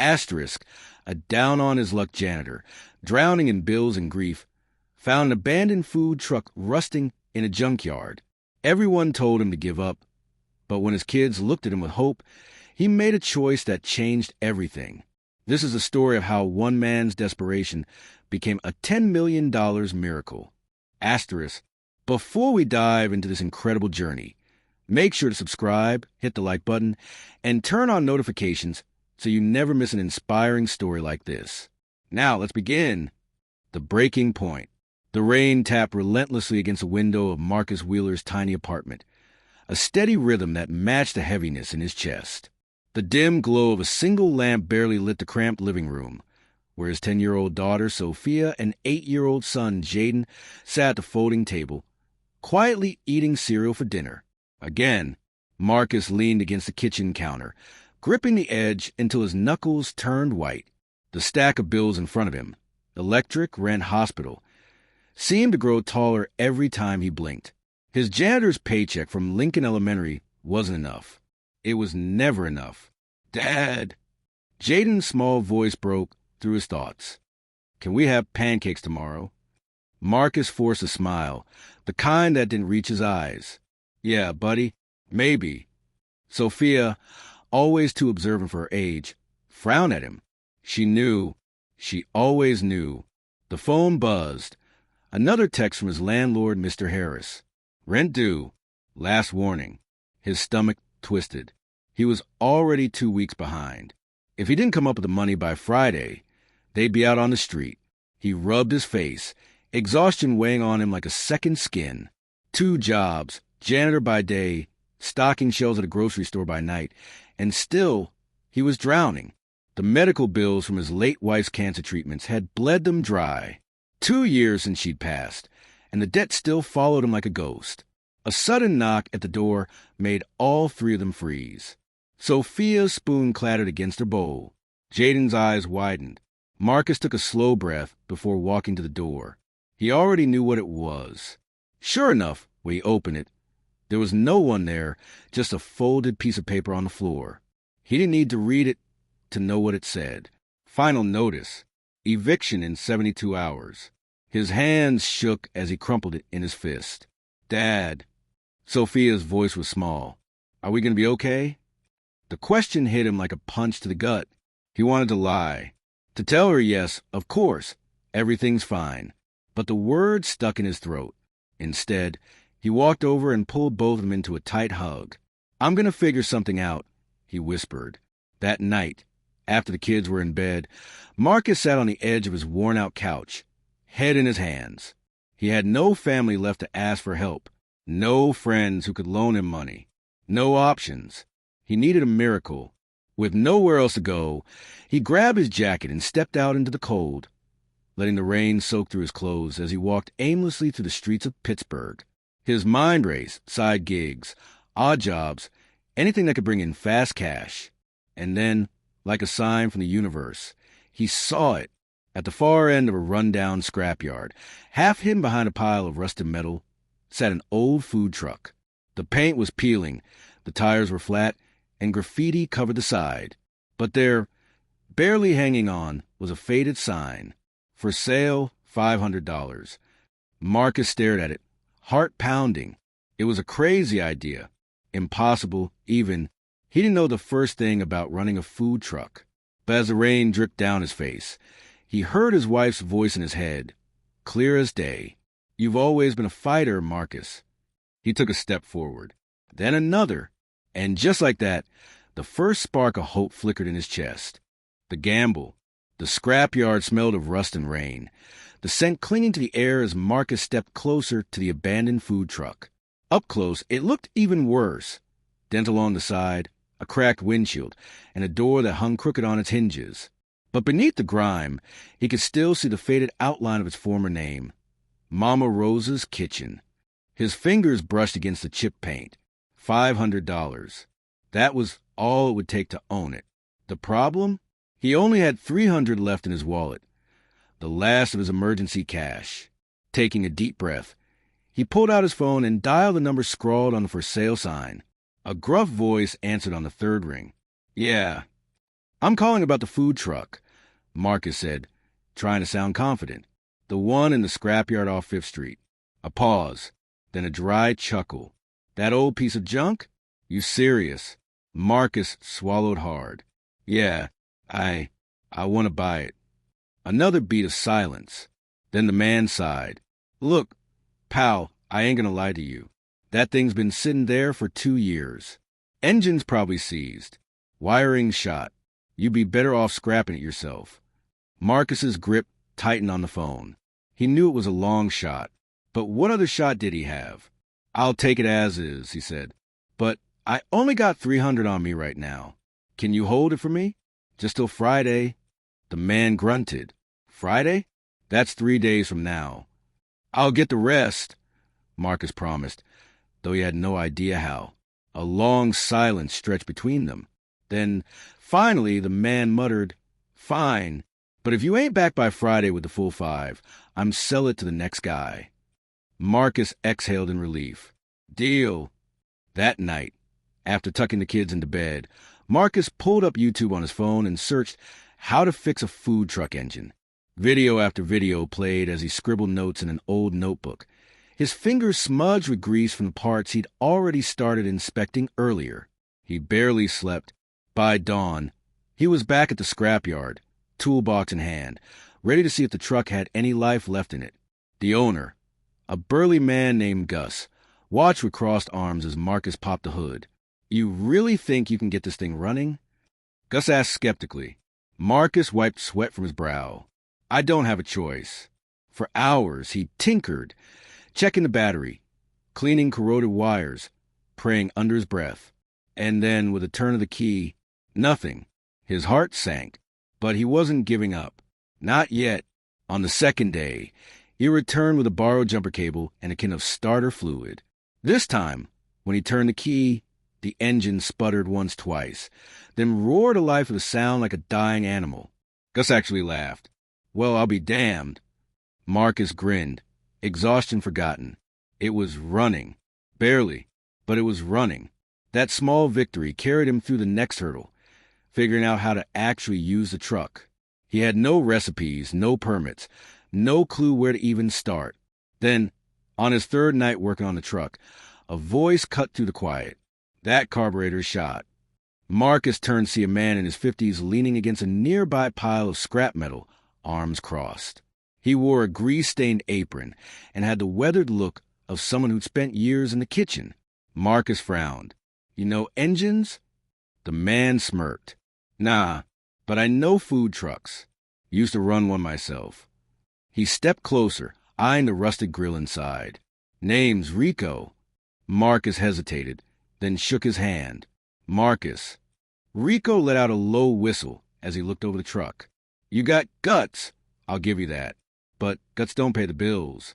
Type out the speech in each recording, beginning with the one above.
Asterisk, a down-on-his-luck janitor, drowning in bills and grief, found an abandoned food truck rusting in a junkyard. Everyone told him to give up, but when his kids looked at him with hope, he made a choice that changed everything. This is a story of how one man's desperation became a $10 million miracle. Asterisk, before we dive into this incredible journey, make sure to subscribe, hit the like button, and turn on notifications so you never miss an inspiring story like this. Now, let's begin. The breaking point. The rain tapped relentlessly against the window of Marcus Wheeler's tiny apartment, a steady rhythm that matched the heaviness in his chest. The dim glow of a single lamp barely lit the cramped living room, where his 10-year-old daughter, Sophia, and 8-year-old son, Jaden, sat at the folding table, quietly eating cereal for dinner. Again, Marcus leaned against the kitchen counter, gripping the edge until his knuckles turned white. The stack of bills in front of him, electric, rent, hospital, seemed to grow taller every time he blinked. His janitor's paycheck from Lincoln Elementary wasn't enough. It was never enough. "Dad!" Jaden's small voice broke through his thoughts. "Can we have pancakes tomorrow?" Marcus forced a smile, the kind that didn't reach his eyes. "Yeah, buddy, maybe." Sophia, always too observant for her age, frowned at him. She knew. She always knew. The phone buzzed. Another text from his landlord, Mr. Harris. "Rent due. Last warning." His stomach twisted. He was already 2 weeks behind. If he didn't come up with the money by Friday, they'd be out on the street. He rubbed his face, exhaustion weighing on him like a second skin. 2 jobs, janitor by day, stocking shelves at a grocery store by night, and still he was drowning. The medical bills from his late wife's cancer treatments had bled them dry. 2 years since she'd passed, and the debt still followed him like a ghost. A sudden knock at the door made all 3 of them freeze. Sophia's spoon clattered against her bowl. Jaden's eyes widened. Marcus took a slow breath before walking to the door. He already knew what it was. Sure enough, when he opened it, there was no one there, just a folded piece of paper on the floor. He didn't need to read it to know what it said. Final notice. Eviction in 72 hours. His hands shook as he crumpled it in his fist. "Dad." Sophia's voice was small. "Are we going to be okay?" The question hit him like a punch to the gut. He wanted to lie. To tell her yes, of course, everything's fine. But the word stuck in his throat. Instead, he walked over and pulled both of them into a tight hug. "I'm going to figure something out," he whispered. That night, after the kids were in bed, Marcus sat on the edge of his worn-out couch, head in his hands. He had no family left to ask for help, no friends who could loan him money, no options. He needed a miracle. With nowhere else to go, he grabbed his jacket and stepped out into the cold, letting the rain soak through his clothes as he walked aimlessly through the streets of Pittsburgh. His mind raced, side gigs, odd jobs, anything that could bring in fast cash. And then, like a sign from the universe, he saw it. At the far end of a run-down scrapyard, half hidden behind a pile of rusted metal, sat an old food truck. The paint was peeling, the tires were flat, and graffiti covered the side. But there, barely hanging on, was a faded sign. "For sale, $500. Marcus stared at it, heart pounding. It was a crazy idea. Impossible, even. He didn't know the first thing about running a food truck. But as the rain dripped down his face, he heard his wife's voice in his head, clear as day. "You've always been a fighter, Marcus." He took a step forward, then another, and just like that, the first spark of hope flickered in his chest. The gamble. The scrapyard smelled of rust and rain, the scent clinging to the air as Marcus stepped closer to the abandoned food truck. Up close, it looked even worse. Dental on the side, a cracked windshield, and a door that hung crooked on its hinges. But beneath the grime, he could still see the faded outline of its former name, Mama Rosa's Kitchen. His fingers brushed against the chip paint. $500. That was all it would take to own it. The problem? He only had $300 left in his wallet, the last of his emergency cash. Taking a deep breath, he pulled out his phone and dialed the number scrawled on the for sale sign. A gruff voice answered on the third ring. "Yeah." I'm calling about the food truck, Marcus said, trying to sound confident. The one in the scrapyard off 5th Street. A pause, then a dry chuckle. That old piece of junk? You serious? Marcus swallowed hard. Yeah, I want to buy it. Another beat of silence. Then the man sighed. Look, pal, I ain't gonna lie to you. That thing's been sitting there for 2 years. Engine's probably seized. Wiring's shot. You'd be better off scrapping it yourself. Marcus's grip tightened on the phone. He knew it was a long shot. But what other shot did he have? I'll take it as is, he said. But I only got $300 on me right now. Can you hold it for me? Just till Friday. The man grunted. Friday? That's 3 days from now. I'll get the rest, Marcus promised, though he had no idea how. A long silence stretched between them. Then, finally, the man muttered, Fine, but if you ain't back by Friday with the full 5, I'm sell it to the next guy. Marcus exhaled in relief. Deal. That night, after tucking the kids into bed, Marcus pulled up YouTube on his phone and searched how to fix a food truck engine. Video after video played as he scribbled notes in an old notebook. His fingers smudged with grease from the parts he'd already started inspecting earlier. He barely slept. By dawn, he was back at the scrapyard, toolbox in hand, ready to see if the truck had any life left in it. The owner, a burly man named Gus, watched with crossed arms as Marcus popped the hood. You really think you can get this thing running? Gus asked skeptically. Marcus wiped sweat from his brow. I don't have a choice. For hours, he tinkered, checking the battery, cleaning corroded wires, praying under his breath. And then, with a turn of the key, nothing. His heart sank, but he wasn't giving up. Not yet. On the second day, he returned with a borrowed jumper cable and a can of starter fluid. This time, when he turned the key, the engine sputtered once, twice, then roared to life with a sound like a dying animal. Gus actually laughed. Well, I'll be damned. Marcus grinned, exhaustion forgotten. It was running. Barely, but it was running. That small victory carried him through the next hurdle, figuring out how to actually use the truck. He had no recipes, no permits, no clue where to even start. Then, on his 3rd night working on the truck, a voice cut through the quiet. That carburetor's shot. Marcus turned to see a man in his 50s leaning against a nearby pile of scrap metal, arms crossed. He wore a grease-stained apron and had the weathered look of someone who'd spent years in the kitchen. Marcus frowned. You know engines? The man smirked. Nah, but I know food trucks. Used to run one myself. He stepped closer, eyeing the rusted grill inside. Name's Rico. Marcus hesitated, then shook his hand. Marcus. Rico let out a low whistle as he looked over the truck. You got guts, I'll give you that. But guts don't pay the bills.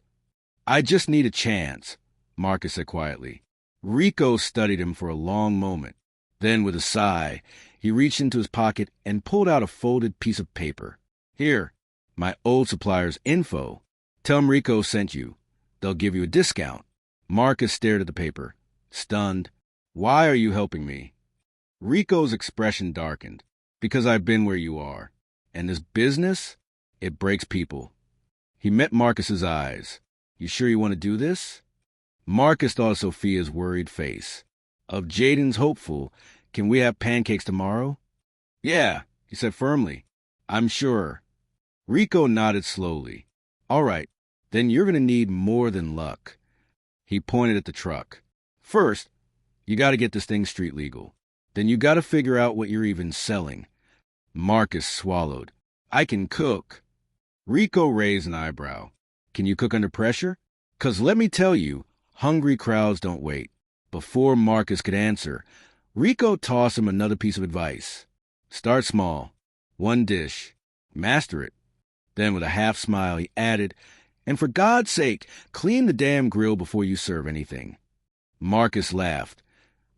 I just need a chance, Marcus said quietly. Rico studied him for a long moment. Then, with a sigh, he reached into his pocket and pulled out a folded piece of paper. Here, my old supplier's info. Tell 'em Rico sent you. They'll give you a discount. Marcus stared at the paper, stunned. Why are you helping me? Rico's expression darkened. Because I've been where you are. And this business, it breaks people. He met Marcus's eyes. You sure you want to do this? Marcus thought of Sophia's worried face. Of Jaden's hopeful, can we have pancakes tomorrow? Yeah, he said firmly. I'm sure. Rico nodded slowly. All right, then you're going to need more than luck. He pointed at the truck. First, you got to get this thing street legal. Then you got to figure out what you're even selling. Marcus swallowed. I can cook. Rico raised an eyebrow. Can you cook under pressure? 'Cause let me tell you, hungry crowds don't wait. Before Marcus could answer, Rico tossed him another piece of advice. Start small. 1 dish. Master it. Then with a half smile, he added, and for God's sake, clean the damn grill before you serve anything. Marcus laughed.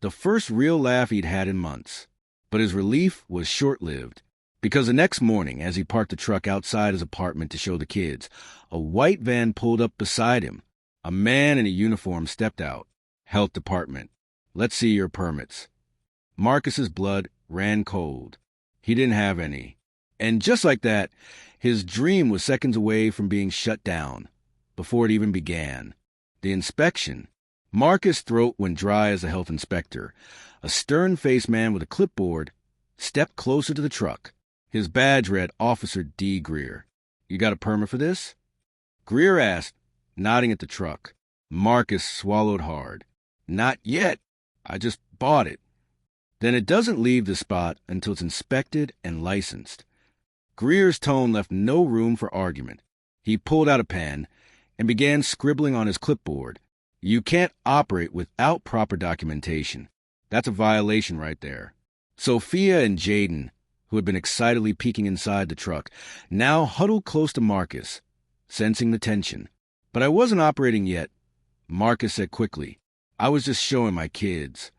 The first real laugh he'd had in months. But his relief was short-lived. Because the next morning, as he parked the truck outside his apartment to show the kids, a white van pulled up beside him. A man in a uniform stepped out. Health Department. Let's see your permits. Marcus's blood ran cold. He didn't have any. And just like that, his dream was seconds away from being shut down, before it even began. The inspection. Marcus' throat went dry as the health inspector, a stern-faced man with a clipboard, stepped closer to the truck. His badge read Officer D. Greer. "You got a permit for this?" Greer asked, nodding at the truck. Marcus swallowed hard. "Not yet. I just bought it." "Then it doesn't leave the spot until it's inspected and licensed." Greer's tone left no room for argument. He pulled out a pen and began scribbling on his clipboard. "You can't operate without proper documentation. That's a violation right there." Sophia and Jaden, who had been excitedly peeking inside the truck, now huddled close to Marcus, sensing the tension. "But I wasn't operating yet," Marcus said quickly. "I was just showing my kids."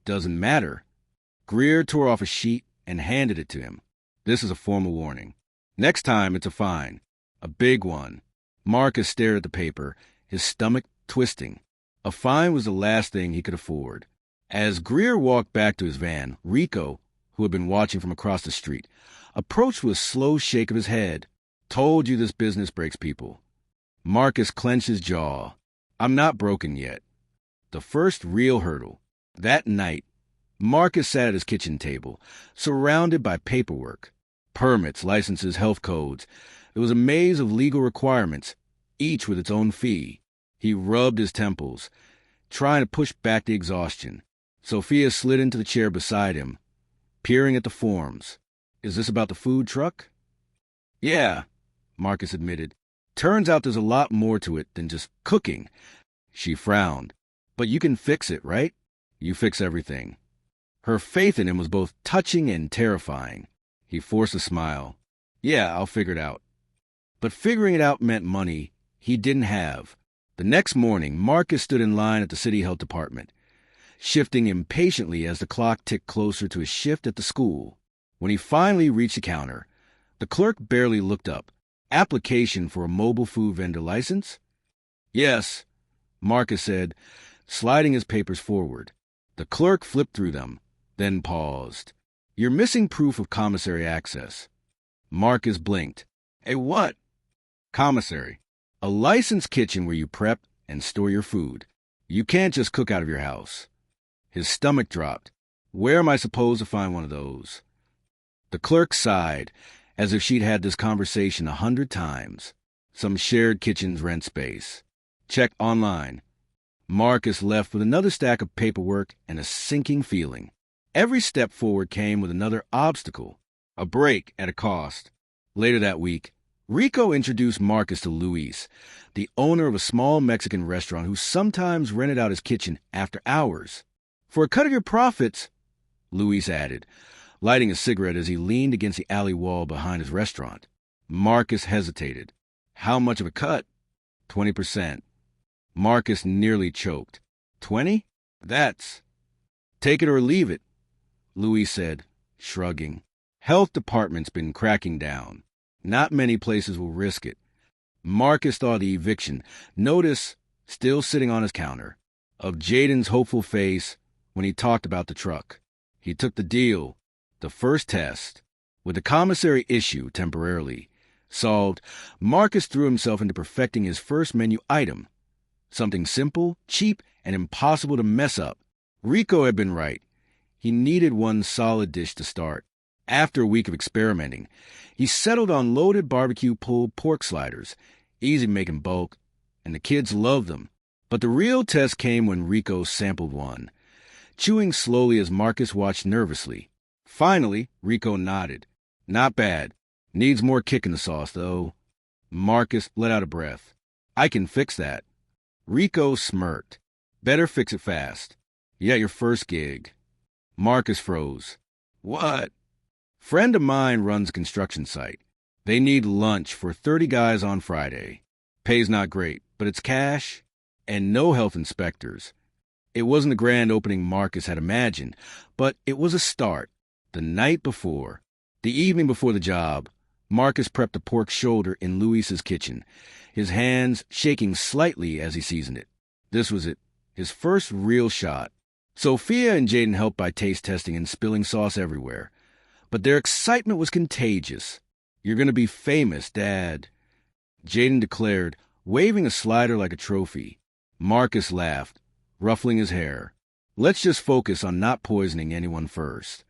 "Doesn't matter." Greer tore off a sheet and handed it to him. "This is a formal warning. Next time, it's a fine. A big one." Marcus stared at the paper, his stomach twisting. A fine was the last thing he could afford. As Greer walked back to his van, Rico, who had been watching from across the street, approached with a slow shake of his head. "Told you this business breaks people." Marcus clenched his jaw. "I'm not broken yet." The first real hurdle. That night, Marcus sat at his kitchen table, surrounded by paperwork. Permits, licenses, health codes. It was a maze of legal requirements, each with its own fee. He rubbed his temples, trying to push back the exhaustion. Sophia slid into the chair beside him, peering at the forms. "Is this about the food truck?" "Yeah," Marcus admitted. "Turns out there's a lot more to it than just cooking." She frowned. "But you can fix it, right? You fix everything." Her faith in him was both touching and terrifying. He forced a smile. "Yeah, I'll figure it out." But figuring it out meant money he didn't have. The next morning, Marcus stood in line at the city health department, shifting impatiently as the clock ticked closer to his shift at the school. When he finally reached the counter, the clerk barely looked up. "Application for a mobile food vendor license?" "Yes," Marcus said, sliding his papers forward. The clerk flipped through them, then paused. "You're missing proof of commissary access." Marcus blinked. "A what?" "Commissary. A licensed kitchen where you prep and store your food. You can't just cook out of your house." His stomach dropped. "Where am I supposed to find one of those?" The clerk sighed, as if she'd had this conversation 100 times. "Some shared kitchens rent space. Check online." Marcus left with another stack of paperwork and a sinking feeling. Every step forward came with another obstacle, a break at a cost. Later that week, Rico introduced Marcus to Luis, the owner of a small Mexican restaurant who sometimes rented out his kitchen after hours. "For a cut of your profits," Luis added, lighting a cigarette as he leaned against the alley wall behind his restaurant. Marcus hesitated. "How much of a cut?" 20%. Marcus nearly choked. 20? That's... "Take it or leave it," Luis said, shrugging. "Health department's been cracking down. Not many places will risk it." Marcus thought of the eviction notice still sitting on his counter, of Jaden's hopeful face when he talked about the truck. He took the deal, the first test. With the commissary issue temporarily solved, Marcus threw himself into perfecting his first menu item. Something simple, cheap, and impossible to mess up. Rico had been right. He needed one solid dish to start. After a week of experimenting, he settled on loaded barbecue pulled pork sliders, easy to make in bulk, and the kids loved them. But the real test came when Rico sampled one, chewing slowly as Marcus watched nervously. Finally, Rico nodded. "Not bad. Needs more kick in the sauce, though." Marcus let out a breath. "I can fix that." Rico smirked. "Better fix it fast. You got your first gig." Marcus froze. "What?" "Friend of mine runs a construction site. They need lunch for 30 guys on Friday. Pay's not great, but it's cash and no health inspectors." It wasn't the grand opening Marcus had imagined, but it was a start. The night before, the evening before the job, Marcus prepped a pork shoulder in Luis's kitchen, his hands shaking slightly as he seasoned it. This was it, his first real shot. Sophia and Jaden helped by taste testing and spilling sauce everywhere. but their excitement was contagious. "You're going to be famous, Dad," Jaden declared, waving a slider like a trophy. Marcus laughed, ruffling his hair. "Let's just focus on not poisoning anyone first."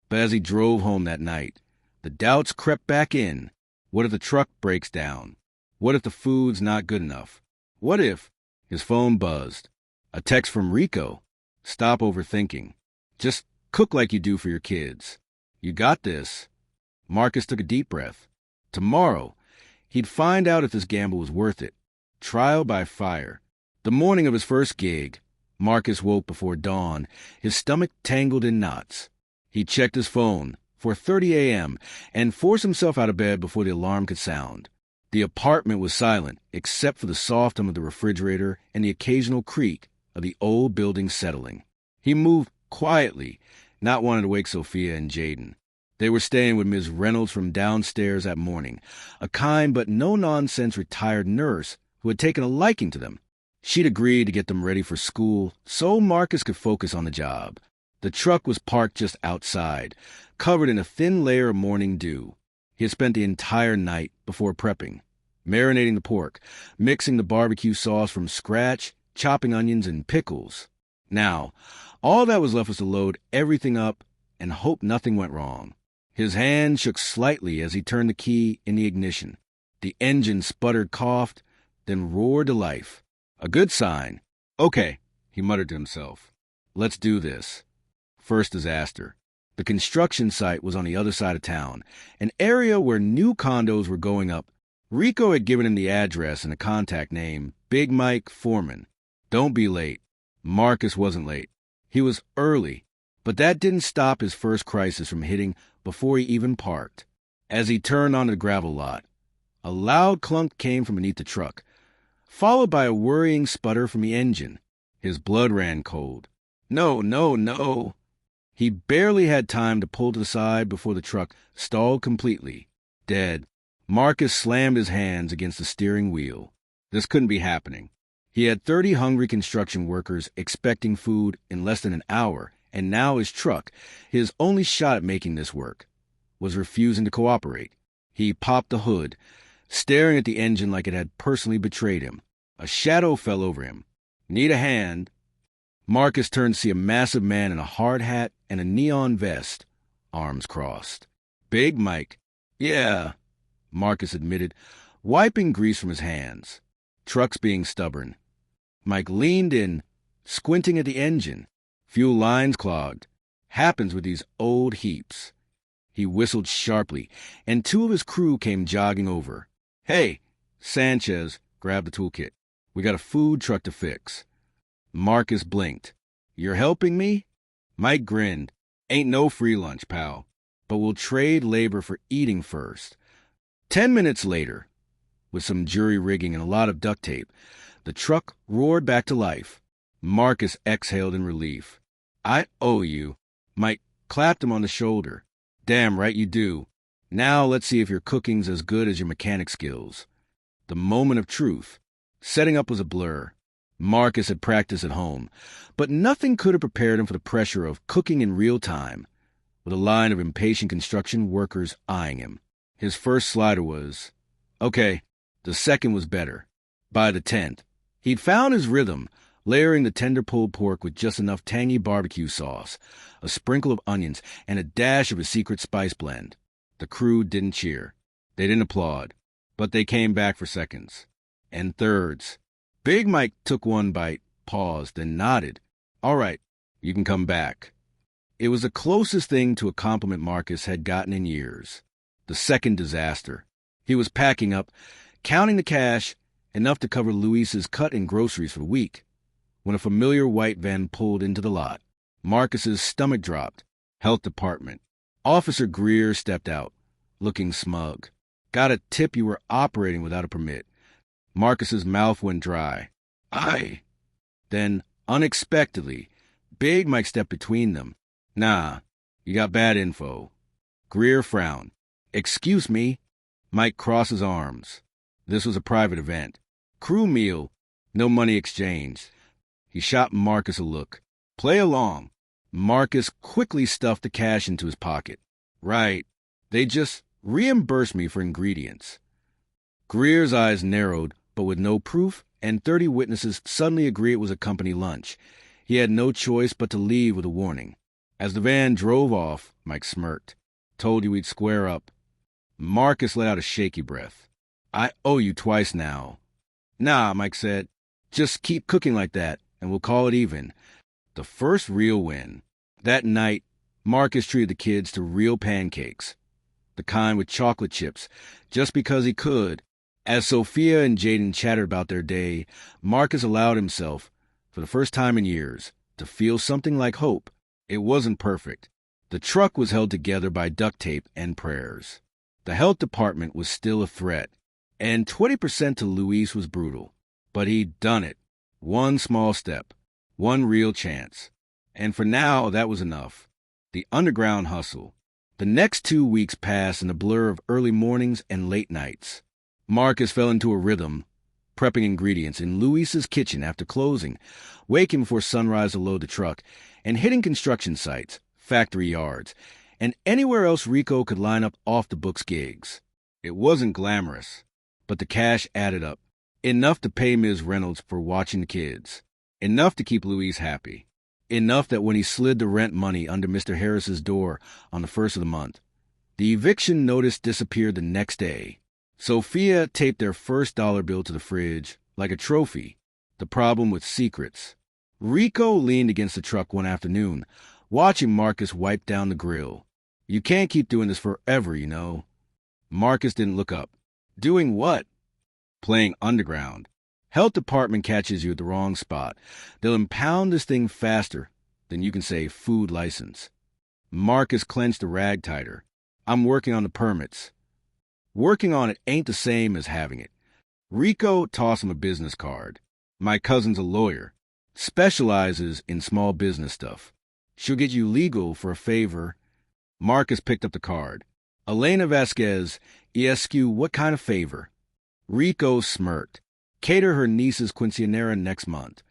But as he drove home that night, the doubts crept back in. What if the truck breaks down? What if the food's not good enough? What if... His phone buzzed. A text from Rico. "Stop overthinking. Just cook like you do for your kids. You got this." Marcus took a deep breath. Tomorrow, he'd find out if this gamble was worth it. Trial by fire. The morning of his first gig, Marcus woke before dawn, his stomach tangled in knots. He checked his phone, 4:30 a.m., and forced himself out of bed before the alarm could sound. The apartment was silent, except for the soft hum of the refrigerator and the occasional creak of the old building settling. He moved quietly, not wanting to wake Sophia and Jaden. They were staying with Ms. Reynolds from downstairs that morning, a kind but no-nonsense retired nurse who had taken a liking to them. She'd agreed to get them ready for school so Marcus could focus on the job. The truck was parked just outside, covered in a thin layer of morning dew. He had spent the entire night before prepping, marinating the pork, mixing the barbecue sauce from scratch, chopping onions and pickles. Now, all that was left was to load everything up and hope nothing went wrong. His hand shook slightly as he turned the key in the ignition. The engine sputtered, coughed, then roared to life. A good sign. "Okay," he muttered to himself. "Let's do this." First disaster. The construction site was on the other side of town, an area where new condos were going up. Rico had given him the address and a contact name, Big Mike Foreman. Don't be late. Marcus wasn't late. He was early, but that didn't stop his first crisis from hitting before he even parked. As he turned onto the gravel lot, a loud clunk came from beneath the truck, followed by a worrying sputter from the engine. His blood ran cold. No, no, no. He barely had time to pull to the side before the truck stalled completely. Dead. Marcus slammed his hands against the steering wheel. This couldn't be happening. He had 30 hungry construction workers expecting food in less than an hour, and now his truck, his only shot at making this work, was refusing to cooperate. He popped the hood, staring at the engine like it had personally betrayed him. A shadow fell over him. "Need a hand?" Marcus turned to see a massive man in a hard hat and a neon vest, arms crossed. "Big Mike." "Yeah," Marcus admitted, wiping grease from his hands. Truck's being stubborn. Mike leaned in, squinting at the engine. Fuel lines clogged. Happens with these old heaps. He whistled sharply, and two of his crew came jogging over. "Hey," Sanchez grabbed the toolkit. "We got a food truck to fix." Marcus blinked. "You're helping me?" Mike grinned. "Ain't no free lunch, pal. But we'll trade labor for eating first." 10 minutes later, with some jury rigging and a lot of duct tape, the truck roared back to life. Marcus exhaled in relief. "I owe you." Mike clapped him on the shoulder. "Damn right you do. Now let's see if your cooking's as good as your mechanic skills." The moment of truth. Setting up was a blur. Marcus had practiced at home, but nothing could have prepared him for the pressure of cooking in real time, with a line of impatient construction workers eyeing him. His first slider was okay. The second was better. By the 10th, he'd found his rhythm, layering the tender pulled pork with just enough tangy barbecue sauce, a sprinkle of onions, and a dash of his secret spice blend. The crew didn't cheer. They didn't applaud, but they came back for seconds and thirds. Big Mike took one bite, paused, then nodded. "All right, you can come back." It was the closest thing to a compliment Marcus had gotten in years. The second disaster. He was packing up, counting the cash, enough to cover Luis's cut in groceries for the week, when a familiar white van pulled into the lot. Marcus's stomach dropped. Health Department. Officer Greer stepped out, looking smug. "Got a tip you were operating without a permit." Marcus's mouth went dry. "Aye." Then, unexpectedly, Big Mike stepped between them. "Nah, you got bad info." Greer frowned. "Excuse me." Mike crossed his arms. This was a private event. Crew meal, no money exchanged. He shot Marcus a look. "Play along." Marcus quickly stuffed the cash into his pocket. Right. They just reimbursed me for ingredients. Greer's eyes narrowed, but with no proof, and 30 witnesses suddenly agree it was a company lunch. He had no choice but to leave with a warning. As the van drove off, Mike smirked. Told you we'd square up. Marcus let out a shaky breath. I owe you twice now. Nah, Mike said. Just keep cooking like that, and we'll call it even. The first real win. That night, Marcus treated the kids to real pancakes. The kind with chocolate chips, just because he could. As Sophia and Jaden chattered about their day, Marcus allowed himself, for the first time in years, to feel something like hope. It wasn't perfect. The truck was held together by duct tape and prayers. The health department was still a threat, and 20% to Luis was brutal. But he'd done it. One small step. One real chance. And for now, that was enough. The underground hustle. The next 2 weeks passed in a blur of early mornings and late nights. Marcus fell into a rhythm, prepping ingredients in Luis's kitchen after closing, waking before sunrise to load the truck, and hitting construction sites, factory yards, and anywhere else Rico could line up off-the-books gigs. It wasn't glamorous, but the cash added up. Enough to pay Ms. Reynolds for watching the kids. Enough to keep Luis happy. Enough that when he slid the rent money under Mr. Harris's door on the first of the month, the eviction notice disappeared the next day. Sophia taped their first dollar bill to the fridge like a trophy. The problem with secrets. Rico leaned against the truck one afternoon, watching Marcus wipe down the grill. You can't keep doing this forever, you know. Marcus didn't look up. Doing what? Playing underground. Health department catches you at the wrong spot. They'll impound this thing faster than you can say food license. Marcus clenched the rag tighter. I'm working on the permits. Working on it ain't the same as having it. Rico tossed him a business card. My cousin's a lawyer. Specializes in small business stuff. She'll get you legal for a favor. Marcus picked up the card. Elena Vasquez, ESQ, what kind of favor? Rico smirked. Cater her niece's quinceanera next month.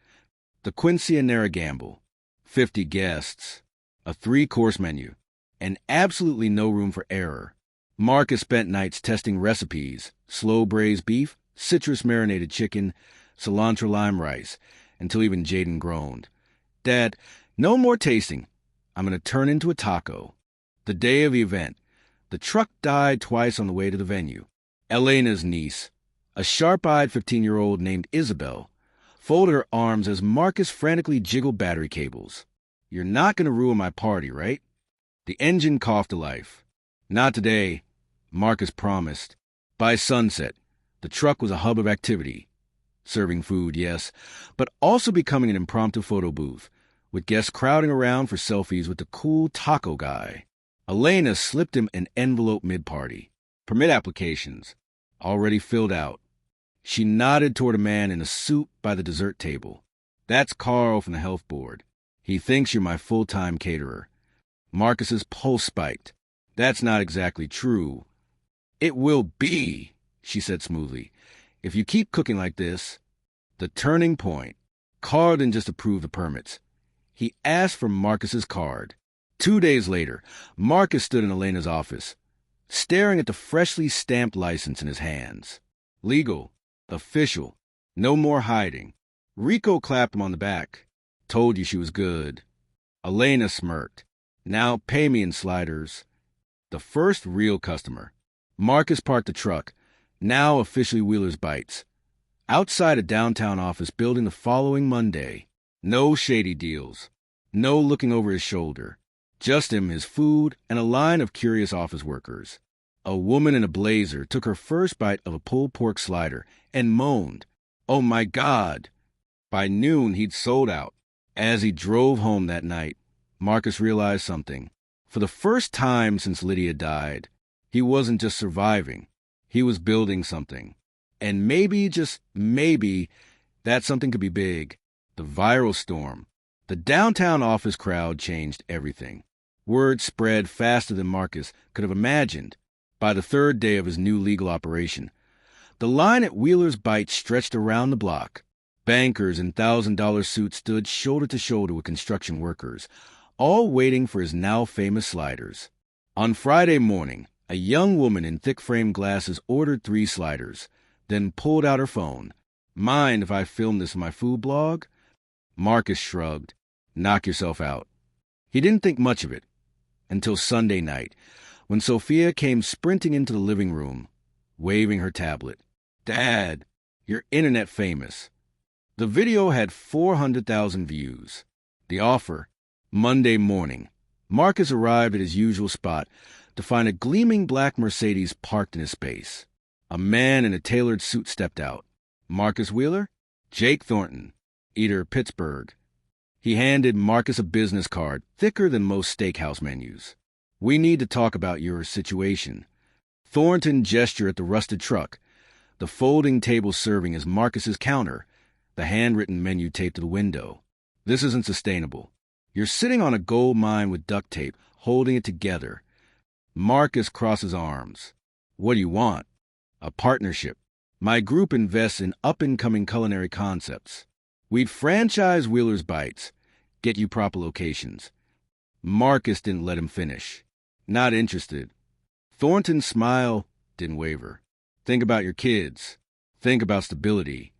The quinceanera gamble. 50 guests. A 3-course menu. And absolutely no room for error. Marcus spent nights testing recipes. Slow braised beef, citrus marinated chicken, cilantro lime rice, until even Jaden groaned. Dad, no more tasting. I'm going to turn into a taco. The day of the event. The truck died twice on the way to the venue. Elena's niece, a sharp-eyed 15-year-old named Isabel, folded her arms as Marcus frantically jiggled battery cables. You're not going to ruin my party, right? The engine coughed to life. Not today, Marcus promised. By sunset, the truck was a hub of activity. Serving food, yes, but also becoming an impromptu photo booth, with guests crowding around for selfies with the cool taco guy. Elena slipped him an envelope mid-party. Permit applications. Already filled out. She nodded toward a man in a suit by the dessert table. That's Carl from the health board. He thinks you're my full-time caterer. Marcus's pulse spiked. That's not exactly true. It will be, she said smoothly. If you keep cooking like this. The turning point. Carl didn't just approve the permits. He asked for Marcus's card. 2 days later, Marcus stood in Elena's office, staring at the freshly stamped license in his hands. Legal. Official. No more hiding. Rico clapped him on the back. Told you she was good. Elena smirked. Now pay me in sliders. The first real customer. Marcus parked the truck, now officially Wheeler's Bites, outside a downtown office building the following Monday. No shady deals. No looking over his shoulder. Just him, his food, and a line of curious office workers. A woman in a blazer took her first bite of a pulled pork slider and moaned, "Oh my God!" By noon, he'd sold out. As he drove home that night, Marcus realized something. For the first time since Lydia died, he wasn't just surviving. He was building something. And maybe, just maybe, that something could be big. The viral storm. The downtown office crowd changed everything. Word spread faster than Marcus could have imagined. By the third day of his new legal operation, the line at Wheeler's Bites stretched around the block. Bankers in $1,000 suits stood shoulder to shoulder with construction workers, all waiting for his now famous sliders. On Friday morning, a young woman in thick-frame glasses ordered 3 sliders, then pulled out her phone. Mind if I film this in my food blog? Marcus shrugged. Knock yourself out. He didn't think much of it until Sunday night, when Sophia came sprinting into the living room, waving her tablet. Dad, you're internet famous. The video had 400,000 views. The offer, Monday morning. Marcus arrived at his usual spot to find a gleaming black Mercedes parked in his space. A man in a tailored suit stepped out. Marcus Wheeler? Jake Thornton, Eater, Pittsburgh. He handed Marcus a business card, thicker than most steakhouse menus. We need to talk about your situation. Thornton gestured at the rusted truck, the folding table serving as Marcus's counter, the handwritten menu taped to the window. This isn't sustainable. You're sitting on a gold mine with duct tape, holding it together. Marcus crosses arms. What do you want? A partnership. My group invests in up-and-coming culinary concepts. We'd franchise Wheeler's Bites, get you proper locations. Marcus didn't let him finish. Not interested. Thornton's smile didn't waver. Think about your kids. Think about stability.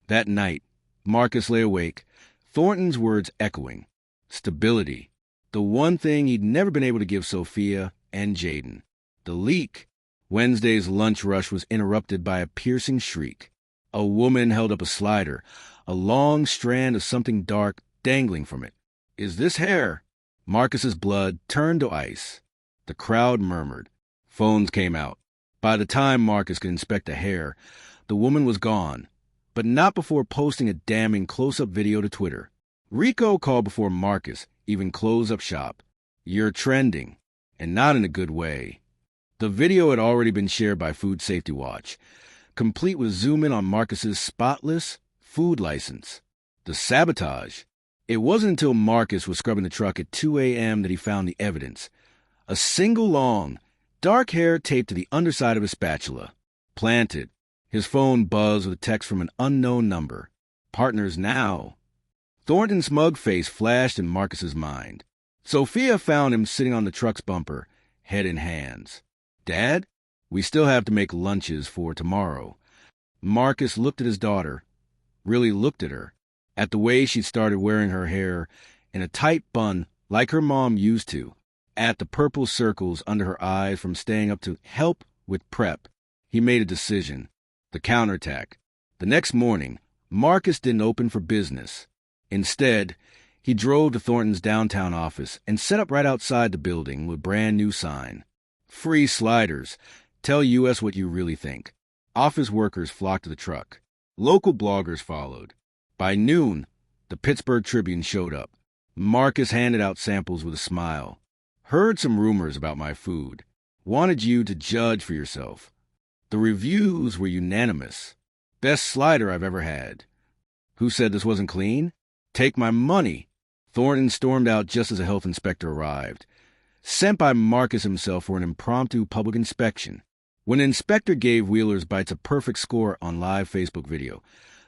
That night, Marcus lay awake, Thornton's words echoing. Stability. The one thing he'd never been able to give Sophia and Jaden. The leak. Wednesday's lunch rush was interrupted by a piercing shriek. A woman held up a slider, a long strand of something dark dangling from it. Is this hair? Marcus's blood turned to ice. The crowd murmured. Phones came out. By the time Marcus could inspect the hair, the woman was gone, but not before posting a damning close-up video to Twitter. Rico called before Marcus even closed up shop. You're trending, and not in a good way. The video had already been shared by Food Safety Watch, complete with zoom-in on Marcus's spotless food license. The sabotage. It wasn't until Marcus was scrubbing the truck at 2 a.m. that he found the evidence. A single long, dark hair taped to the underside of a spatula. Planted. His phone buzzed with a text from an unknown number. Partners now. Thornton's smug face flashed in Marcus's mind. Sophia found him sitting on the truck's bumper, head in hands. Dad, we still have to make lunches for tomorrow. Marcus looked at his daughter, really looked at her, at the way she started wearing her hair in a tight bun like her mom used to, at the purple circles under her eyes from staying up to help with prep. He made a decision. The counterattack. The next morning, Marcus didn't open for business. Instead, he drove to Thornton's downtown office and set up right outside the building with a brand new sign. Free sliders. Tell US what you really think. Office workers flocked to the truck. Local bloggers followed. By noon, the Pittsburgh Tribune showed up. Marcus handed out samples with a smile. Heard some rumors about my food. Wanted you to judge for yourself. The reviews were unanimous. Best slider I've ever had. Who said this wasn't clean? Take my money. Thornton stormed out just as a health inspector arrived, sent by Marcus himself for an impromptu public inspection. When the inspector gave Wheeler's Bites a perfect score on live Facebook video,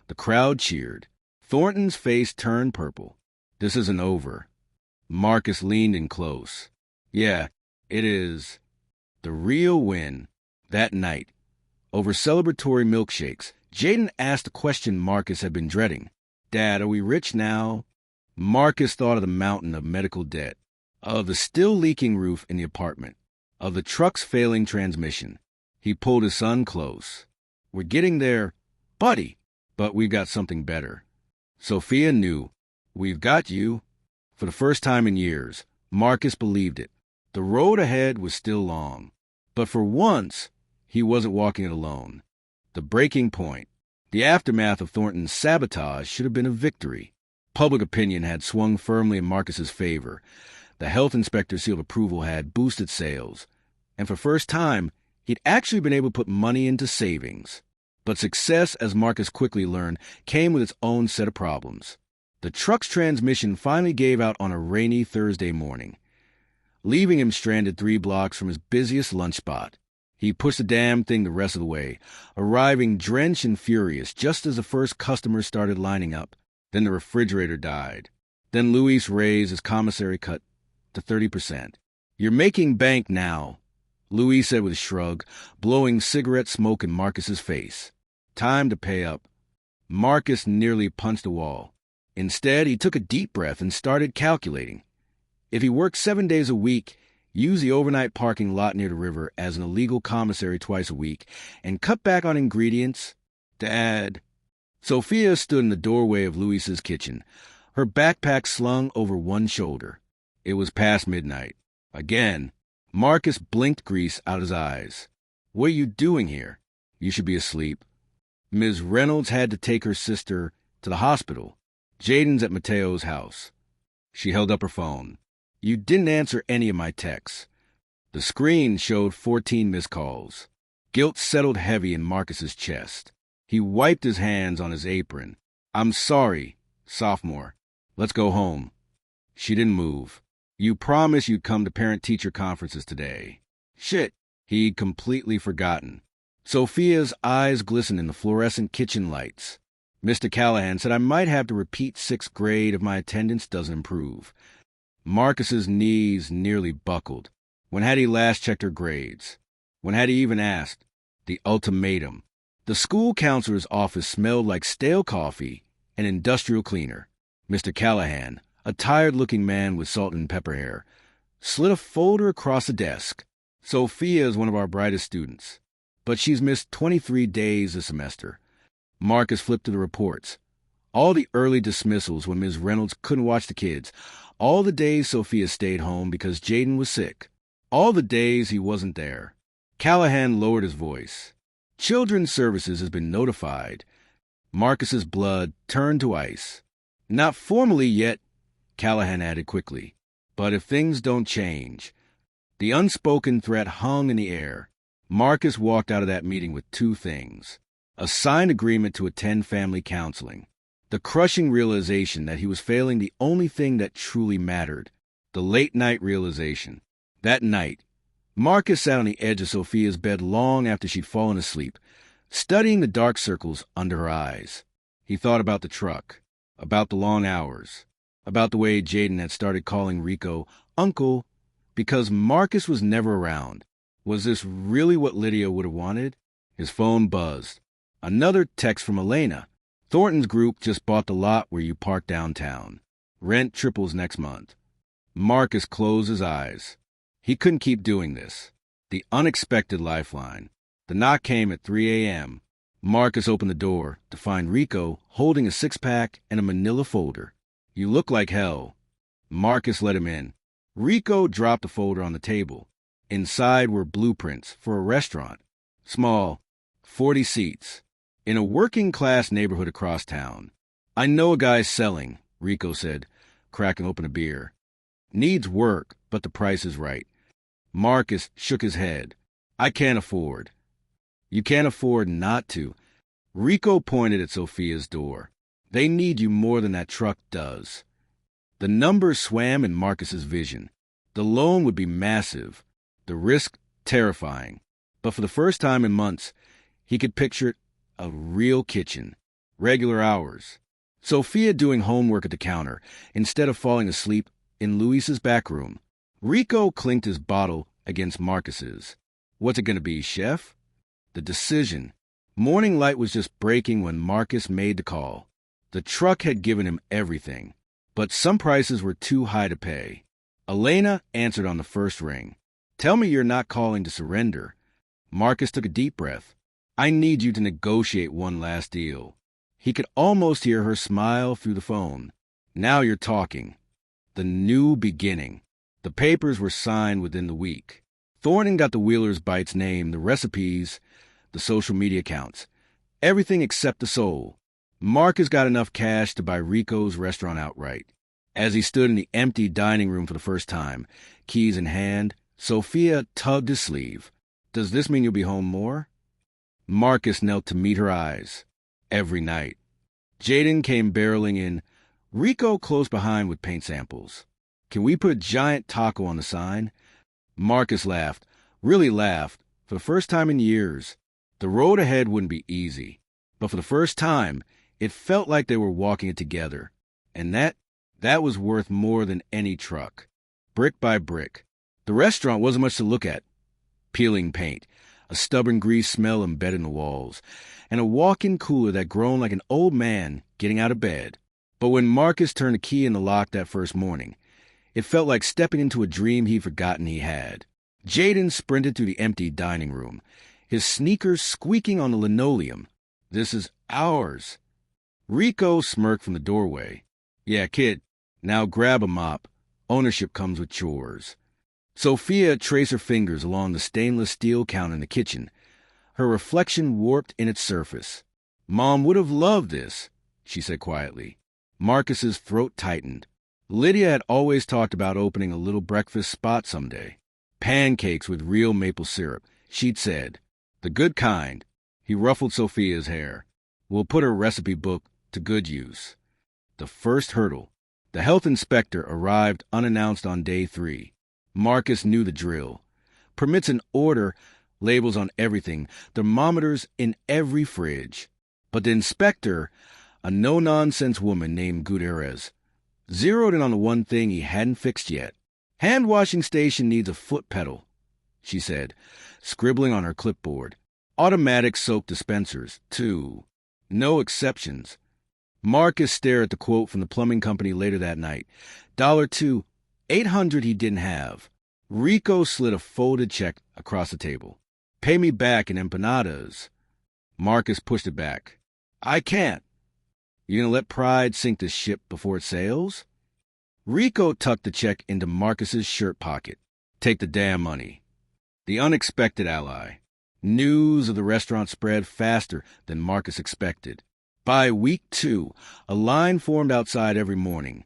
the crowd cheered. Thornton's face turned purple. This isn't over. Marcus leaned in close. Yeah, it is. The real win. That night, over celebratory milkshakes, Jaden asked the question Marcus had been dreading. Dad, are we rich now? Marcus thought of the mountain of medical debt, of the still leaking roof in the apartment, of the truck's failing transmission. He pulled his son close. We're getting there, buddy, but we've got something better. Sophia knew. We've got you. For the first time in years, Marcus believed it. The road ahead was still long, but for once, he wasn't walking it alone. The breaking point. The aftermath of Thornton's sabotage should have been a victory. Public opinion had swung firmly in Marcus's favor. The health inspector's seal of approval had boosted sales. And for the first time, he'd actually been able to put money into savings. But success, as Marcus quickly learned, came with its own set of problems. The truck's transmission finally gave out on a rainy Thursday morning, leaving him stranded 3 blocks from his busiest lunch spot. He pushed the damn thing the rest of the way, arriving drenched and furious just as the first customers started lining up. Then the refrigerator died. Then Luis raised his commissary cut to 30%. You're making bank now, Louis said with a shrug, blowing cigarette smoke in Marcus's face. Time to pay up. Marcus nearly punched a wall. Instead, he took a deep breath and started calculating. If he worked 7 days a week, used the overnight parking lot near the river as an illegal commissary twice a week, and cut back on ingredients, Dad. Sophia stood in the doorway of Louis's kitchen, her backpack slung over one shoulder. It was past midnight. Again, Marcus blinked grease out his eyes. What are you doing here? You should be asleep. Ms. Reynolds had to take her sister to the hospital. Jaden's at Mateo's house. She held up her phone. You didn't answer any of my texts. The screen showed 14 missed calls. Guilt settled heavy in Marcus's chest. He wiped his hands on his apron. I'm sorry, sophomore. Let's go home. She didn't move. You promised you'd come to parent-teacher conferences today. Shit, he'd completely forgotten. Sophia's eyes glistened in the fluorescent kitchen lights. Mr. Callahan said I might have to repeat 6th grade if my attendance doesn't improve. Marcus's knees nearly buckled. When had he last checked her grades? When had he even asked? The ultimatum. The school counselor's office smelled like stale coffee and industrial cleaner. Mr. Callahan, a tired-looking man with salt and pepper hair, slid a folder across the desk. Sophia is one of our brightest students, but she's missed 23 days this semester. Marcus flipped to the reports. All the early dismissals when Ms. Reynolds couldn't watch the kids. All the days Sophia stayed home because Jaden was sick. All the days he wasn't there. Callahan lowered his voice. Children's Services has been notified. Marcus's blood turned to ice. Not formally yet, Callahan added quickly. But if things don't change. The unspoken threat hung in the air. Marcus walked out of that meeting with 2 things. A signed agreement to attend family counseling. The crushing realization that he was failing the only thing that truly mattered. The late-night realization. That night, Marcus sat on the edge of Sophia's bed long after she'd fallen asleep, studying the dark circles under her eyes. He thought about the truck, about the long hours, about the way Jaden had started calling Rico Uncle because Marcus was never around. Was this really what Lydia would have wanted? His phone buzzed. Another text from Elena. Thornton's group just bought the lot where you park downtown. Rent triples next month. Marcus closed his eyes. He couldn't keep doing this. The unexpected lifeline. The knock came at 3 a.m. Marcus opened the door to find Rico holding a 6-pack and a manila folder. You look like hell. Marcus let him in. Rico dropped the folder on the table. Inside were blueprints for a restaurant. Small, 40 seats. In a working-class neighborhood across town. I know a guy's selling, Rico said, cracking open a beer. Needs work, but the price is right. Marcus shook his head. I can't afford. You can't afford not to. Rico pointed at Sophia's door. They need you more than that truck does. The numbers swam in Marcus's vision. The loan would be massive. The risk terrifying. But for the first time in months, he could picture a real kitchen. Regular hours. Sophia doing homework at the counter instead of falling asleep in Luis's back room. Rico clinked his bottle against Marcus's. What's it going to be, chef? The decision. Morning light was just breaking when Marcus made the call. The truck had given him everything, but some prices were too high to pay. Elena answered on the first ring. Tell me you're not calling to surrender. Marcus took a deep breath. I need you to negotiate one last deal. He could almost hear her smile through the phone. Now you're talking. The new beginning. The papers were signed within the week. Thornton got the Wheelers Bites name, the recipes, the social media accounts. Everything except the soul. Marcus got enough cash to buy Rico's restaurant outright. As he stood in the empty dining room for the first time, keys in hand, Sophia tugged his sleeve. Does this mean you'll be home more? Marcus knelt to meet her eyes. Every night. Jaden came barreling in, Rico close behind with paint samples. Can we put a giant taco on the sign? Marcus laughed, really laughed, for the first time in years. The road ahead wouldn't be easy, but for the first time, it felt like they were walking it together. And that was worth more than any truck. Brick by brick. The restaurant wasn't much to look at. Peeling paint, a stubborn grease smell embedded in the walls, and a walk-in cooler that groaned like an old man getting out of bed. But when Marcus turned the key in the lock that first morning, it felt like stepping into a dream he'd forgotten he had. Jaden sprinted through the empty dining room, his sneakers squeaking on the linoleum. "This is ours." Rico smirked from the doorway. "Yeah, kid, now grab a mop. Ownership comes with chores." Sophia traced her fingers along the stainless steel counter in the kitchen, her reflection warped in its surface. "Mom would have loved this," she said quietly. Marcus's throat tightened. Lydia had always talked about opening a little breakfast spot someday. Pancakes with real maple syrup, she'd said. The good kind. He ruffled Sophia's hair. "We'll put her recipe book to good use." The first hurdle. The health inspector arrived unannounced on day 3. Marcus knew the drill. Permits in order, labels on everything, thermometers in every fridge. But the inspector, a no-nonsense woman named Gutierrez, zeroed in on the one thing he hadn't fixed yet. "Hand-washing station needs a foot pedal," she said, scribbling on her clipboard. "Automatic soap dispensers, too. No exceptions." Marcus stared at the quote from the plumbing company later that night. $2, $800 he didn't have. Rico slid a folded check across the table. "Pay me back in empanadas." Marcus pushed it back. "I can't." "You gonna let pride sink the ship before it sails?" Rico tucked the check into Marcus's shirt pocket. "Take the damn money." The unexpected ally. News of the restaurant spread faster than Marcus expected. By week 2, a line formed outside every morning.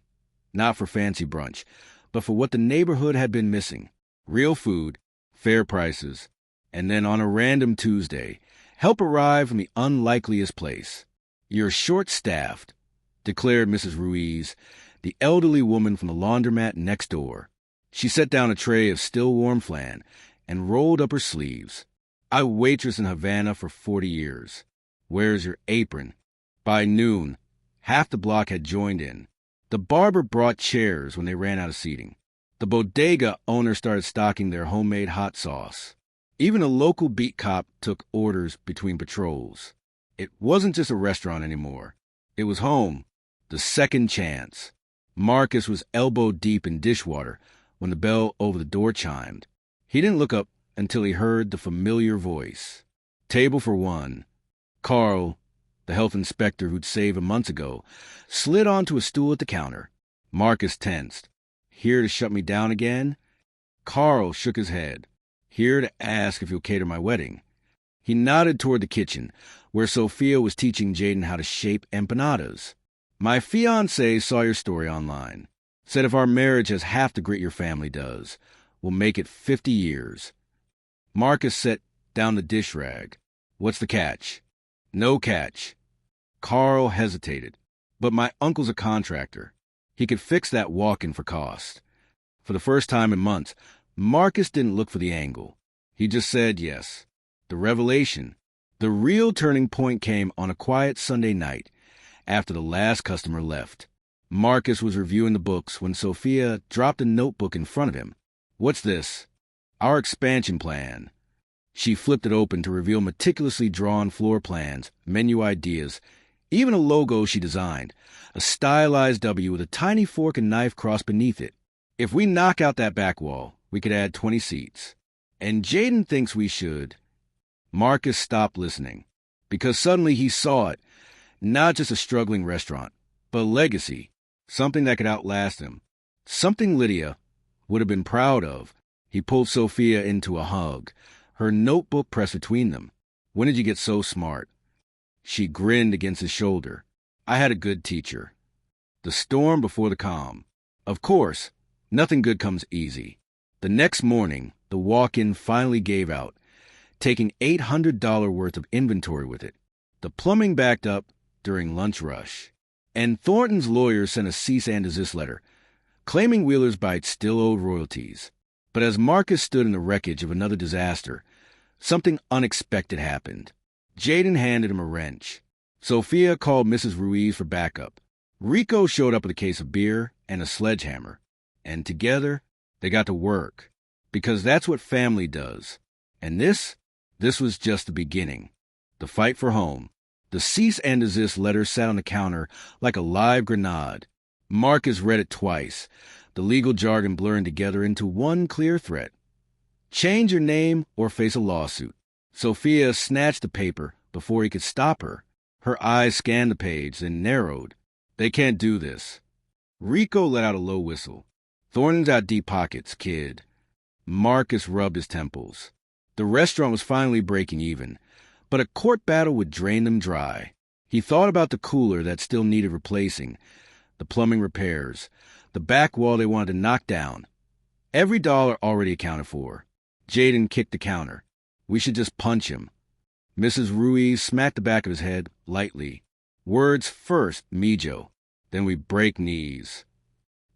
Not for fancy brunch, but for what the neighborhood had been missing. Real food, fair prices, and then on a random Tuesday, help arrived from the unlikeliest place. "You're short-staffed," declared Mrs. Ruiz, the elderly woman from the laundromat next door. She set down a tray of still-warm flan and rolled up her sleeves. "I waitressed in Havana for 40 years. Where's your apron?" By noon, half the block had joined in. The barber brought chairs when they ran out of seating. The bodega owner started stocking their homemade hot sauce. Even a local beat cop took orders between patrols. It wasn't just a restaurant anymore. It was home, the second chance. Marcus was elbow deep in dishwater when the bell over the door chimed. He didn't look up until he heard the familiar voice. "Table for one." Carl, the health inspector who'd saved him months ago, slid onto a stool at the counter. Marcus tensed. "Here to shut me down again?" Carl shook his head. "Here to ask if you'll cater my wedding." He nodded toward the kitchen, where Sophia was teaching Jaden how to shape empanadas. "My fiancé saw your story online. Said if our marriage has half the grit your family does, we'll make it 50 years. Marcus set down the dish rag. "What's the catch?" "No catch." Carl hesitated. "But my uncle's a contractor. He could fix that walk-in for cost." For the first time in months, Marcus didn't look for the angle. He just said yes. The revelation. The real turning point came on a quiet Sunday night, after the last customer left. Marcus was reviewing the books when Sophia dropped a notebook in front of him. "What's this?" "Our expansion plan." She flipped it open to reveal meticulously drawn floor plans, menu ideas, even a logo she designed, a stylized W with a tiny fork and knife crossed beneath it. "If we knock out that back wall, we could add 20 seats. And Jaden thinks we should." Marcus stopped listening, because suddenly he saw it, not just a struggling restaurant, but a legacy, something that could outlast him, something Lydia would have been proud of. He pulled Sophia into a hug, her notebook pressed between them. "When did you get so smart?" She grinned against his shoulder. "I had a good teacher." The storm before the calm. Of course, nothing good comes easy. The next morning, the walk-in finally gave out, taking $800 worth of inventory with it. The plumbing backed up during lunch rush. And Thornton's lawyer sent a cease and desist letter, claiming Wheeler's Bites still owed royalties. But as Marcus stood in the wreckage of another disaster, something unexpected happened. Jaden handed him a wrench. Sophia called Mrs. Ruiz for backup. Rico showed up with a case of beer and a sledgehammer. And together, they got to work. because that's what family does. And this was just the beginning. The fight for home. The cease and desist letter sat on the counter like a live grenade. Marcus read it twice, the legal jargon blurring together into one clear threat. Change your name or face a lawsuit. Sophia snatched the paper before he could stop her. Her eyes scanned the page, then narrowed. They can't do this. Rico let out a low whistle. Thornton's out deep pockets, kid. Marcus rubbed his temples. The restaurant was finally breaking even, but a court battle would drain them dry. He thought about the cooler that still needed replacing, the plumbing repairs, the back wall they wanted to knock down. Every dollar already accounted for. Jaden kicked the counter. We should just punch him. Mrs. Ruiz smacked the back of his head lightly. Words first, Mijo. Then we break knees.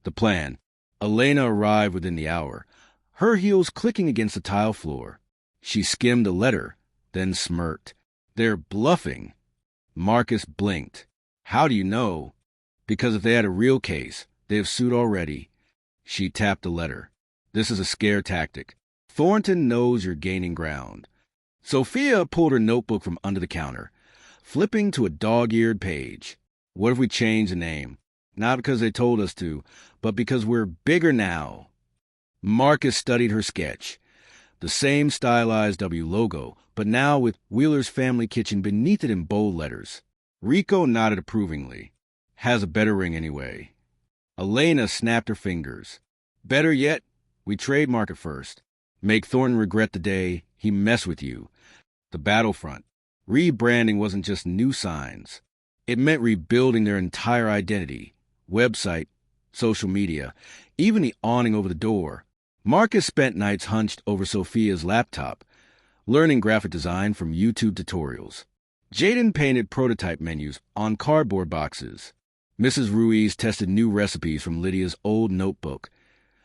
The plan. Elena arrived within the hour, her heels clicking against the tile floor. She skimmed the letter, then smirked. They're bluffing. Marcus blinked. How do you know? Because if they had a real case, they'd have sued already. She tapped the letter. This is a scare tactic. Thornton knows you're gaining ground. Sophia pulled her notebook from under the counter, flipping to a dog-eared page. What if we change the name? Not because they told us to, but because we're bigger now. Marcus studied her sketch. The same stylized W logo, but now with Wheeler's Family Kitchen beneath it in bold letters. Rico nodded approvingly. Has a better ring anyway. Elena snapped her fingers. Better yet, we trademark it first. Make Thornton regret the day he messed with you. The battlefront. Rebranding wasn't just new signs. It meant rebuilding their entire identity. Website, social media, even the awning over the door. Marcus spent nights hunched over Sophia's laptop, learning graphic design from YouTube tutorials. Jaden painted prototype menus on cardboard boxes. Mrs. Ruiz tested new recipes from Lydia's old notebook,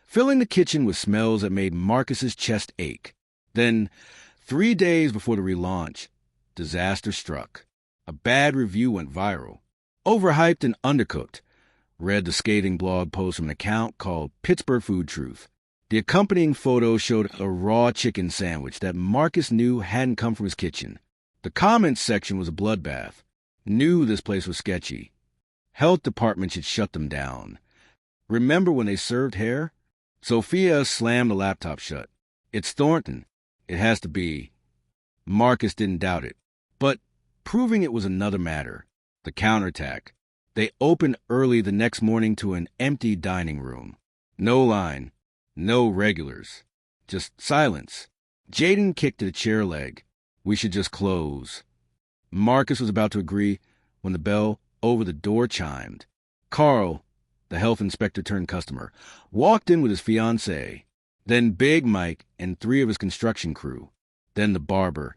filling the kitchen with smells that made Marcus's chest ache. Then, 3 days before the relaunch, disaster struck. A bad review went viral. Overhyped and undercooked. Read the scathing blog post from an account called Pittsburgh Food Truth. The accompanying photo showed a raw chicken sandwich that Marcus knew hadn't come from his kitchen. The comments section was a bloodbath. Knew this place was sketchy. Health department should shut them down. Remember when they served hair? Sophia slammed the laptop shut. It's Thornton. It has to be. Marcus didn't doubt it. But proving it was another matter. The counterattack. They opened early the next morning to an empty dining room. No line. No regulars. Just silence. Jaden kicked at a chair leg. We should just close. Marcus was about to agree when the bell over the door chimed. Carl, the health inspector turned customer, walked in with his fiancée. Then Big Mike and 3 of his construction crew. Then the barber,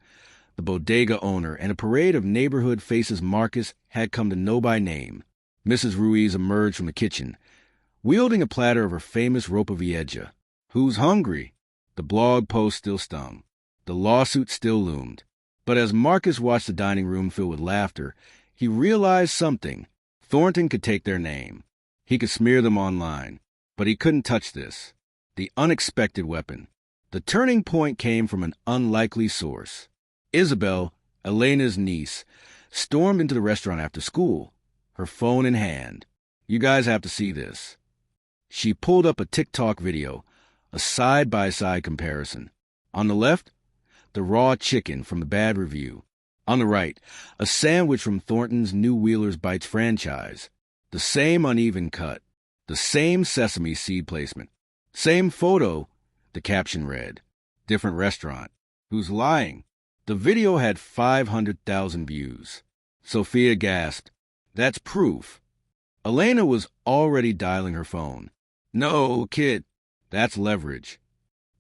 the bodega owner, and a parade of neighborhood faces Marcus had come to know by name. Mrs. Ruiz emerged from the kitchen, wielding a platter of her famous ropa vieja. Who's hungry? The blog post still stung. The lawsuit still loomed. But as Marcus watched the dining room fill with laughter, he realized something. Thornton could take their name. He could smear them online. But he couldn't touch this. The unexpected weapon. The turning point came from an unlikely source. Isabel, Elena's niece, stormed into the restaurant after school, her phone in hand. You guys have to see this. She pulled up a TikTok video, a side-by-side comparison. On the left, the raw chicken from the bad review. On the right, a sandwich from Thornton's New Wheeler's Bites franchise. The same uneven cut, the same sesame seed placement, same photo, the caption read. Different restaurant. Who's lying? The video had 500,000 views. Sophia gasped. That's proof. Elena was already dialing her phone. No, kid. That's leverage.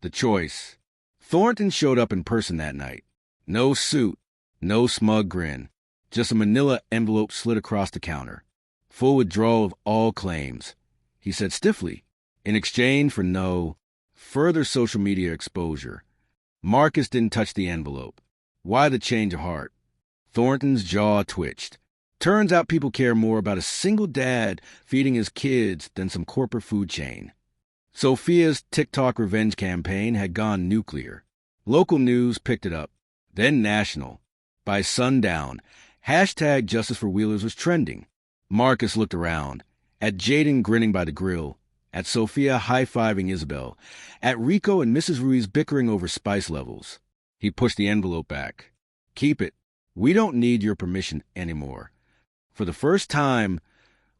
The choice. Thornton showed up in person that night. No suit. No smug grin. Just a manila envelope slid across the counter. Full withdrawal of all claims. He said stiffly, in exchange for no further social media exposure. Marcus didn't touch the envelope. Why the change of heart? Thornton's jaw twitched. Turns out people care more about a single dad feeding his kids than some corporate food chain. Sophia's TikTok revenge campaign had gone nuclear. Local news picked it up, then national. By sundown, hashtag Justice for Wheelers was trending. Marcus looked around, at Jaden grinning by the grill, at Sophia high-fiving Isabel, at Rico and Mrs. Ruiz bickering over spice levels. He pushed the envelope back. Keep it. We don't need your permission anymore. For the first time,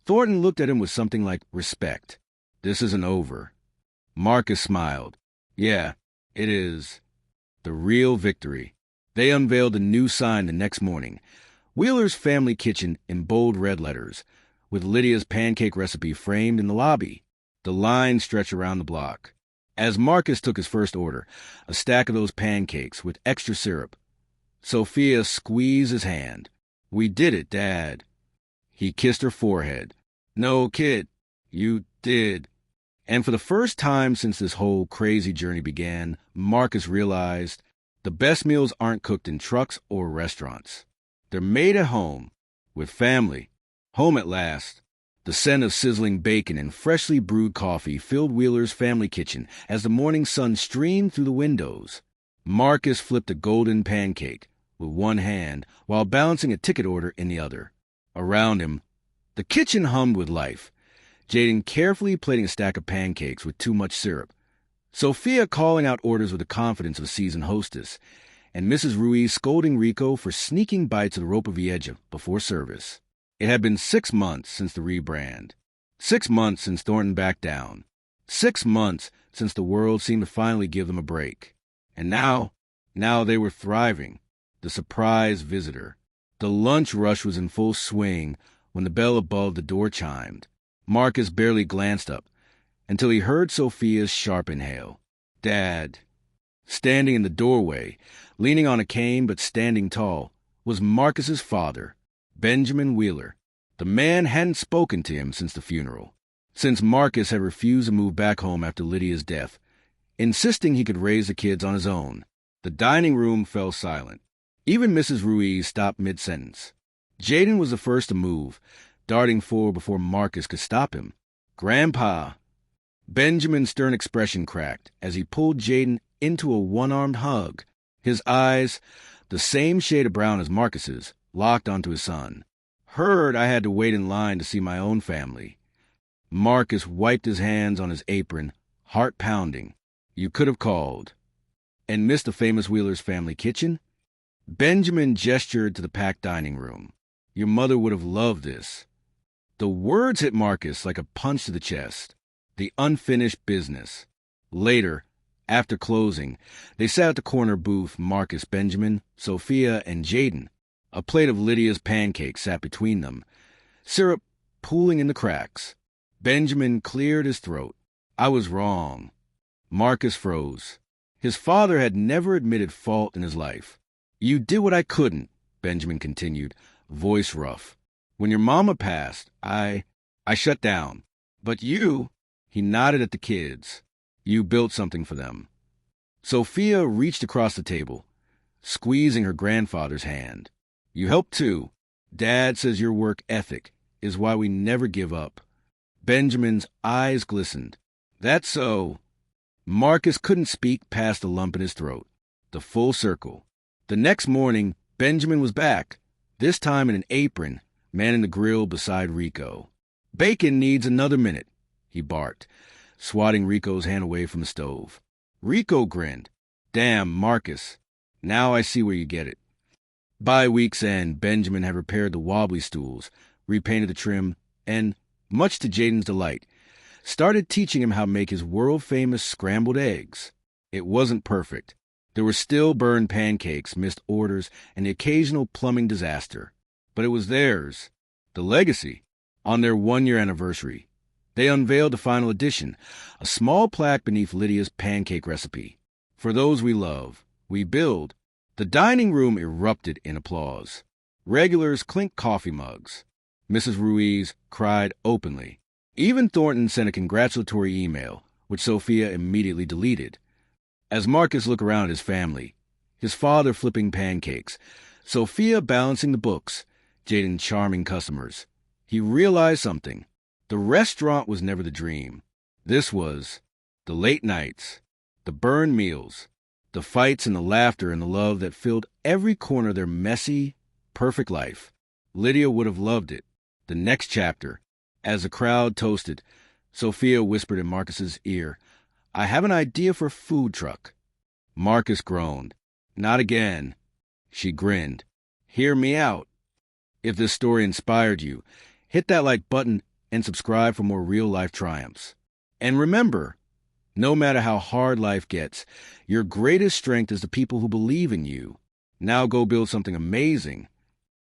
Thornton looked at him with something like respect. This isn't over. Marcus smiled. Yeah, it is. The real victory. They unveiled a new sign the next morning. Wheeler's Family Kitchen in bold red letters, with Lydia's pancake recipe framed in the lobby. The line stretched around the block. As Marcus took his first order, a stack of those pancakes with extra syrup, Sophia squeezed his hand. We did it, Dad. He kissed her forehead. No, kid, you did. And for the first time since this whole crazy journey began, Marcus realized the best meals aren't cooked in trucks or restaurants. They're made at home, with family. Home at last. The scent of sizzling bacon and freshly brewed coffee filled Wheeler's Family Kitchen as the morning sun streamed through the windows. Marcus flipped a golden pancake with one hand while balancing a ticket order in the other. Around him, the kitchen hummed with life. Jaden carefully plating a stack of pancakes with too much syrup, Sophia calling out orders with the confidence of a seasoned hostess, and Mrs. Ruiz scolding Rico for sneaking bites of the ropa vieja before service. It had been 6 months since the rebrand. 6 months since Thornton backed down. 6 months since the world seemed to finally give them a break. And now they were thriving. The surprise visitor. The lunch rush was in full swing when the bell above the door chimed. Marcus barely glanced up until he heard Sophia's sharp inhale. Dad. Standing in the doorway, leaning on a cane but standing tall, was Marcus's father, Benjamin Wheeler. The man hadn't spoken to him since the funeral, since Marcus had refused to move back home after Lydia's death, insisting he could raise the kids on his own. The dining room fell silent. Even Mrs. Ruiz stopped mid-sentence. Jaden was the first to move, darting forward before Marcus could stop him. Grandpa. Benjamin's stern expression cracked as he pulled Jaden into a one-armed hug. His eyes, the same shade of brown as Marcus's, locked onto his son. Heard I had to wait in line to see my own family. Marcus wiped his hands on his apron, heart pounding. You could have called. And missed the famous Wheeler's Family Kitchen? Benjamin gestured to the packed dining room. Your mother would have loved this. The words hit Marcus like a punch to the chest. The unfinished business. Later, after closing, they sat at the corner booth, Marcus, Benjamin, Sophia, and Jaden. A plate of Lydia's pancakes sat between them, syrup pooling in the cracks. Benjamin cleared his throat. I was wrong. Marcus froze. His father had never admitted fault in his life. You did what I couldn't, Benjamin continued, voice rough. When your mama passed, I shut down. But you, he nodded at the kids. You built something for them. Sophia reached across the table, squeezing her grandfather's hand. You helped too. Dad says your work ethic is why we never give up. Benjamin's eyes glistened. That's so. Marcus couldn't speak past the lump in his throat. The full circle. The next morning, Benjamin was back, this time in an apron, manning the grill beside Rico. Bacon needs another minute, he barked, swatting Rico's hand away from the stove. Rico grinned. Damn, Marcus. Now I see where you get it. By week's end, Benjamin had repaired the wobbly stools, repainted the trim, and, much to Jaden's delight, started teaching him how to make his world-famous scrambled eggs. It wasn't perfect. There were still burned pancakes, missed orders, and the occasional plumbing disaster. But it was theirs. The legacy. On their 1-year anniversary, they unveiled the final edition, a small plaque beneath Lydia's pancake recipe. For those we love, we build. The dining room erupted in applause. Regulars clinked coffee mugs. Mrs. Ruiz cried openly. Even Thornton sent a congratulatory email, which Sophia immediately deleted. As Marcus looked around at his family, his father flipping pancakes, Sophia balancing the books, Jaden charming customers, he realized something. The restaurant was never the dream. This was. The late nights, the burned meals, the fights and the laughter and the love that filled every corner of their messy, perfect life. Lydia would have loved it. The next chapter. As the crowd toasted, Sophia whispered in Marcus's ear, "I have an idea for a food truck." Marcus groaned. "Not again." She grinned. "Hear me out." If this story inspired you, hit that like button and subscribe for more real-life triumphs. And remember, no matter how hard life gets, your greatest strength is the people who believe in you. Now go build something amazing